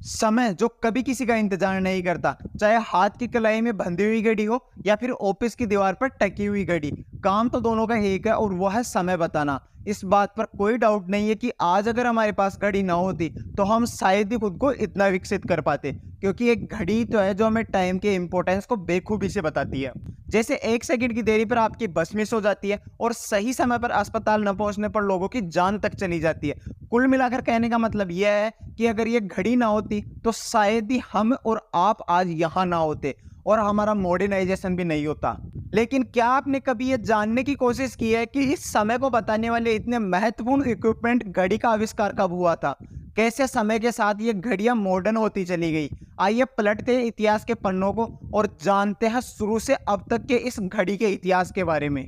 समय जो कभी किसी का इंतजार नहीं करता, चाहे हाथ की कलाई में बंधी हुई घड़ी हो या फिर ऑफिस की दीवार पर टकी हुई घड़ी। काम तो दोनों का एक है और वो है समय बताना। इस बात पर कोई डाउट नहीं है कि आज अगर हमारे पास घड़ी ना होती तो हम शायद ही खुद को इतना विकसित कर पाते, क्योंकि एक घड़ी तो है जो हमें टाइम के इंपॉर्टेंस को बेखूबी से बताती है। जैसे 1 सेकंड की देरी पर आपकी बस मिस हो जाती है और सही समय पर अस्पताल न पहुंचने पर लोगों की जान तक चली जाती है। कुल मिलाकर कहने का मतलब यह है कि अगर ये घड़ी ना होती तो शायद ही हम और आप आज यहाँ ना होते और हमारा मॉडर्नाइजेशन भी नहीं होता। लेकिन क्या आपने कभी ये जानने की कोशिश की है कि इस समय को बताने वाले इतने महत्वपूर्ण इक्विपमेंट घड़ी का आविष्कार कब हुआ था? कैसे समय के साथ ये घड़ियां मॉडर्न होती चली गई? आइए पलटते हैं इतिहास के पन्नों को और जानते हैं शुरू से अब तक के इस घड़ी के इतिहास के बारे में।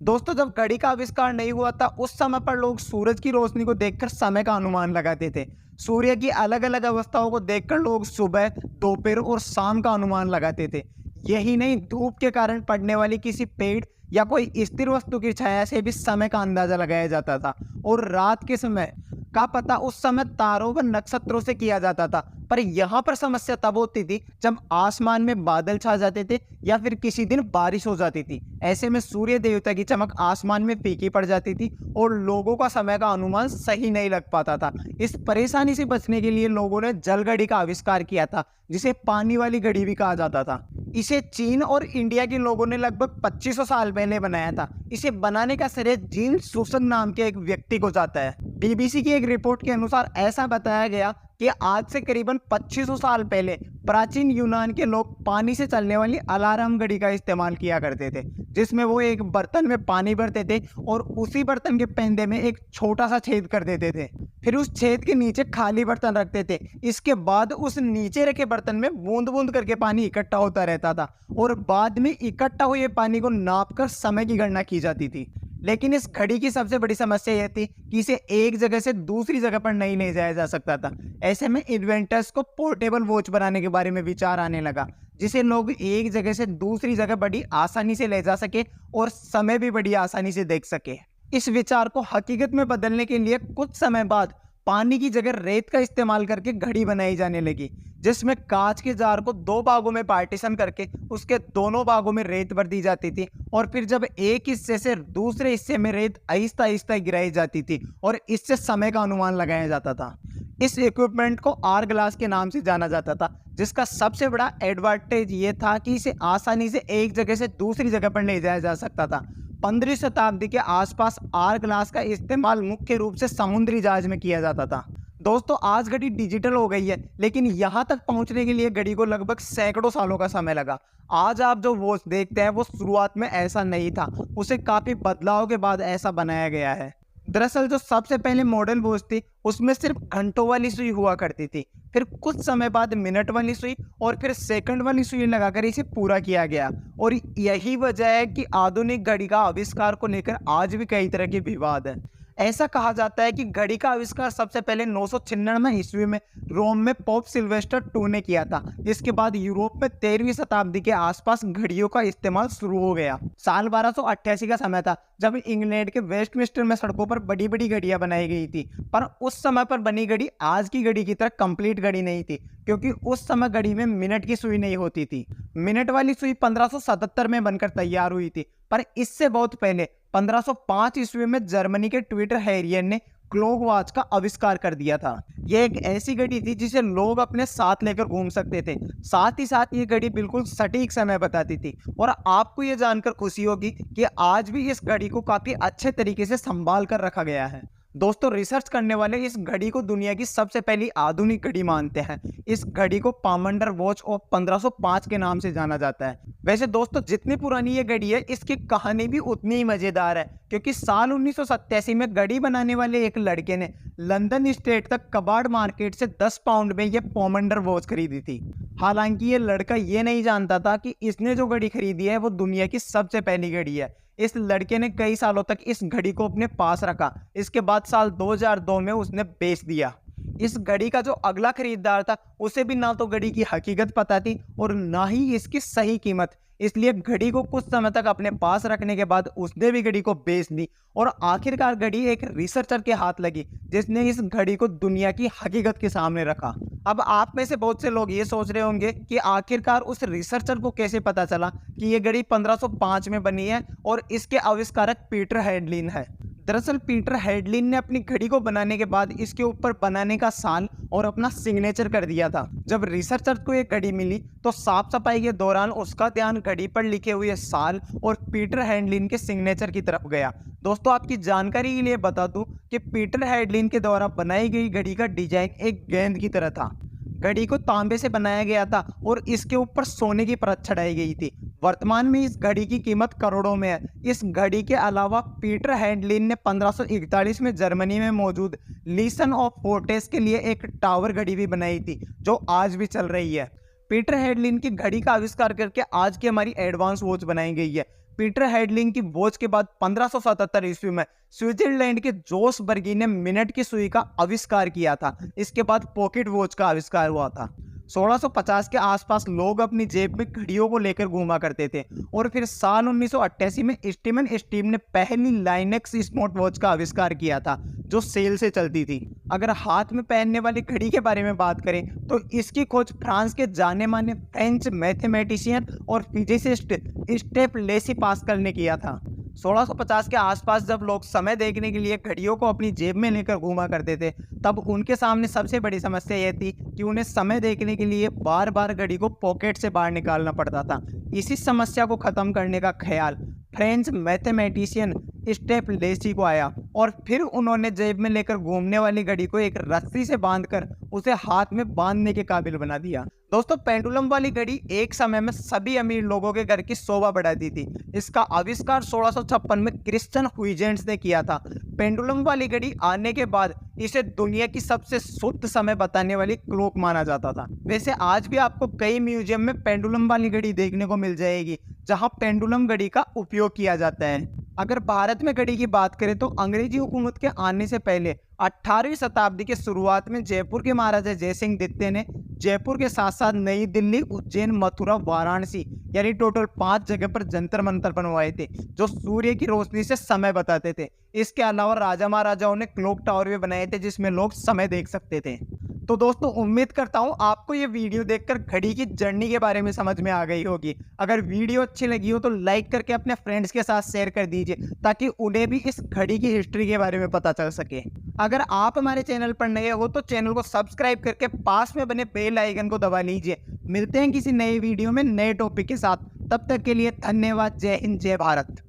दोस्तों, जब घड़ी का आविष्कार नहीं हुआ था उस समय पर लोग सूरज की रोशनी को देखकर समय का अनुमान लगाते थे। सूर्य की अलग अलग अवस्थाओं को देखकर लोग सुबह, दोपहर और शाम का अनुमान लगाते थे। यही नहीं, धूप के कारण पड़ने वाली किसी पेड़ या कोई स्थिर वस्तु की छाया से भी समय का अंदाजा लगाया जाता था। और रात के समय का पता उस समय तारों व नक्षत्रों से किया जाता था। पर यहाँ पर समस्या तब होती थी जब आसमान में बादल छा जाते थे या फिर किसी दिन बारिश हो जाती थी। ऐसे में सूर्य देवता की चमक आसमान में फीकी पड़ जाती थी और लोगों का समय का अनुमान सही नहीं लग पाता था। इस परेशानी से बचने के लिए लोगों ने जल घड़ी का आविष्कार किया था, जिसे पानी वाली घड़ी भी कहा जाता था। इसे चीन और इंडिया के लोगों ने लगभग 2500 साल पहले बनाया था। इसे बनाने का श्रेय जीन सुसन नाम के एक व्यक्ति को जाता है। बीबीसी की एक रिपोर्ट के अनुसार ऐसा बताया गया कि आज से करीबन 2500 साल पहले प्राचीन यूनान के लोग पानी से चलने वाली अलार्म घड़ी का इस्तेमाल किया करते थे, जिसमें वो एक बर्तन में पानी भरते थे और उसी बर्तन के पेंदे में एक छोटा सा छेद कर देते थे। फिर उस छेद के नीचे खाली बर्तन रखते थे। इसके बाद उस नीचे रखे बर्तन में बूंद बूंद करके पानी इकट्ठा होता रहता था और बाद में इकट्ठा हुए पानी को नापकर समय की गणना की जाती थी। लेकिन इस घड़ी की सबसे बड़ी समस्या यह थी कि इसे एक जगह से दूसरी जगह पर नहीं ले जाया जा सकता था। ऐसे में इन्वेंटर्स को पोर्टेबल वॉच बनाने के बारे में विचार आने लगा, जिसे लोग एक जगह से दूसरी जगह बड़ी आसानी से ले जा सके और समय भी बड़ी आसानी से देख सके। इस विचार को हकीकत में बदलने के लिए कुछ समय बाद पानी की जगह रेत का इस्तेमाल करके घड़ी बनाई जाने लगी, जिसमें कांच के जार को 2 भागों में पार्टीशन करके उसके दोनों भागों में रेत भर दी जाती थी और फिर जब एक हिस्से से दूसरे हिस्से में रेत आहिस्ता आहिस्ता गिराई जाती थी और इससे समय का अनुमान लगाया जाता था। इस इक्विपमेंट को आर ग्लास के नाम से जाना जाता था, जिसका सबसे बड़ा एडवांटेज ये था कि इसे आसानी से एक जगह से दूसरी जगह पर ले जाया जा सकता था। 15वीं शताब्दी के आसपास आर ग्लास का इस्तेमाल मुख्य रूप से समुद्री जहाज में किया जाता था। दोस्तों, आज घड़ी डिजिटल हो गई है, लेकिन यहाँ तक पहुँचने के लिए घड़ी को लगभग सैकड़ों सालों का समय लगा। आज आप जो वॉच देखते हैं वो शुरुआत में ऐसा नहीं था, उसे काफी बदलाव के बाद ऐसा बनाया गया है। दरअसल जो सबसे पहले मॉडल वॉच थी उसमें सिर्फ घंटों वाली सुई हुआ करती थी, फिर कुछ समय बाद मिनट वाली सुई और फिर सेकंड वाली सुई लगाकर इसे पूरा किया गया। और यही वजह है कि आधुनिक घड़ी का आविष्कार को लेकर आज भी कई तरह के विवाद हैं। ऐसा कहा जाता है कि घड़ी का आविष्कार सबसे पहले 996 ईस्वी में रोम में पोप सिल्वेस्टर II ने किया था। इसके बाद यूरोप में 13वीं शताब्दी के आसपास घड़ियों का इस्तेमाल शुरू हो गया। साल 1288 का समय था जब इंग्लैंड के वेस्टमिंस्टर में सड़कों पर बड़ी बड़ी घड़ियां बनाई गई थी। पर उस समय पर बनी घड़ी आज की घड़ी की तरह कंप्लीट घड़ी नहीं थी, क्योंकि उस समय घड़ी में मिनट की सुई नहीं होती थी। मिनट वाली सुई 1577 में बनकर तैयार हुई थी। पर इससे बहुत पहले 1505 ईस्वी में जर्मनी के ट्विटर हैरियन ने क्लॉक वॉच का आविष्कार कर दिया था। यह एक ऐसी घड़ी थी जिसे लोग अपने साथ लेकर घूम सकते थे। साथ ही साथ ये घड़ी बिल्कुल सटीक समय बताती थी। और आपको ये जानकर खुशी होगी कि आज भी इस घड़ी को काफी अच्छे तरीके से संभाल कर रखा गया है। दोस्तों, रिसर्च करने वाले इस घड़ी को दुनिया की सबसे पहली आधुनिक घड़ी मानते हैं। इस घड़ी को पामंडर वॉच ऑफ 1505 के नाम से जाना जाता है। वैसे दोस्तों, जितनी पुरानी ये घड़ी है इसकी कहानी भी उतनी ही मजेदार है, क्योंकि साल 1987 में घड़ी बनाने वाले एक लड़के ने लंदन स्टेट तक कबाड़ मार्केट से 10 पाउंड में यह पामंडर वॉच खरीदी थी। हालांकि ये लड़का ये नहीं जानता था कि इसने जो घड़ी खरीदी है वो दुनिया की सबसे पहली घड़ी है। इस लड़के ने कई सालों तक इस घड़ी को अपने पास रखा। इसके बाद साल 2002 में उसने बेच दिया। इस घड़ी का जो अगला खरीदार था उसे भी ना तो घड़ी की हकीकत पता थी और ना ही इसकी सही कीमत, इसलिए घड़ी को कुछ समय तक अपने पास रखने के बाद उसने भी घड़ी को बेच दी और आखिरकार घड़ी एक रिसर्चर के हाथ लगी जिसने इस घड़ी को दुनिया की हकीकत के सामने रखा। अब आप में से बहुत से लोग ये सोच रहे होंगे कि आखिरकार उस रिसर्चर को कैसे पता चला कि ये घड़ी 1505 में बनी है और इसके आविष्कारक पीटर हेडलिन है। दरअसल पीटर हेडलिन ने अपनी घड़ी को बनाने के बाद इसके ऊपर बनाने का साल और अपना सिग्नेचर कर दिया था। जब रिसर्चर को ये घड़ी मिली तो साफ सफाई के दौरान उसका ध्यान घड़ी पर लिखे हुए साल और पीटर हेडलिन के सिग्नेचर की तरफ गया। दोस्तों आपकी जानकारी के लिए बता दूं कि पीटर हेडलिन के द्वारा बनाई गई घड़ी का डिजाइन एक गेंद की तरह था। घड़ी को तांबे से बनाया गया था और इसके ऊपर सोने की परत चढ़ाई गई थी। वर्तमान में इस घड़ी की कीमत करोड़ों में है। इस घड़ी के अलावा पीटर हेडलिन ने 1541 में जर्मनी में मौजूद लीसन ऑफ फोर्टेस के लिए एक टावर घड़ी भी बनाई थी जो आज भी चल रही है। पीटर हेडलिन की घड़ी का आविष्कार करके आज की हमारी एडवांस वॉच बनाई गई है। पीटर हेडलिन की वॉच के बाद 1577 ईस्वी में स्विट्जरलैंड के जोस बर्गी ने मिनट की सुई का आविष्कार किया था। इसके बाद पॉकेट वॉच का आविष्कार हुआ था। 1650 के आसपास लोग अपनी जेब में घड़ियों को लेकर घूमा करते थे और फिर साल 1988 में स्टीवन स्टीव ने पहली लाइनेक्स स्मार्ट वॉच का आविष्कार किया था जो सेल से चलती थी। अगर हाथ में पहनने वाली घड़ी के बारे में बात करें तो इसकी खोज फ्रांस के जाने माने फ्रेंच मैथमेटिशियन और फिजिसिस्ट स्टेफ लेसी पास्कल ने किया था। 1650 के आसपास जब लोग समय देखने के लिए घड़ियों को अपनी जेब में लेकर घूमा करते थे तब उनके सामने सबसे बड़ी समस्या यह थी कि उन्हें समय देखने के लिए बार बार घड़ी को पॉकेट से बाहर निकालना पड़ता था। इसी समस्या को खत्म करने का ख्याल फ्रेंच मैथमेटिशियन स्टेफ लेसी को आया और फिर उन्होंने जेब में लेकर घूमने वाली घड़ी को एक रस्सी से बांधकर उसे हाथ में बांधने के काबिल बना दिया। दोस्तों पेंडुलम वाली घड़ी एक समय में सभी अमीर लोगों के घर की शोभा बढ़ाती थी। इसका आविष्कार 1656 में क्रिश्चियन हुइजेंस ने किया था। पेंडुलम वाली घड़ी आने के बाद इसे दुनिया की सबसे शुद्ध समय बताने वाली क्लॉक माना जाता था। वैसे आज भी आपको कई म्यूजियम में पेंडुलम वाली घड़ी देखने को मिल जाएगी जहां पेंडुलम घड़ी का उपयोग किया जाता है। अगर भारत में घड़ी की बात करें तो अंग्रेजी हुकूमत के आने से पहले 18वीं शताब्दी के शुरुआत में जयपुर के महाराजा जयसिंह द्वितीय ने जयपुर के साथ साथ नई दिल्ली, उज्जैन, मथुरा, वाराणसी यानी टोटल 5 जगह पर जंतर मंतर बनवाए थे जो सूर्य की रोशनी से समय बताते थे। इसके अलावा राजा महाराजाओं ने क्लॉक टावर भी बनाए थे जिसमें लोग समय देख सकते थे। तो दोस्तों उम्मीद करता हूं आपको ये वीडियो देखकर घड़ी की जर्नी के बारे में समझ में आ गई होगी। अगर वीडियो अच्छी लगी हो तो लाइक करके अपने फ्रेंड्स के साथ शेयर कर दीजिए ताकि उन्हें भी इस घड़ी की हिस्ट्री के बारे में पता चल सके। अगर आप हमारे चैनल पर नए हो तो चैनल को सब्सक्राइब करके पास में बने बेल आइकन को दबा लीजिए। मिलते हैं किसी नए वीडियो में नए टॉपिक के साथ। तब तक के लिए धन्यवाद। जय हिंद, जय भारत।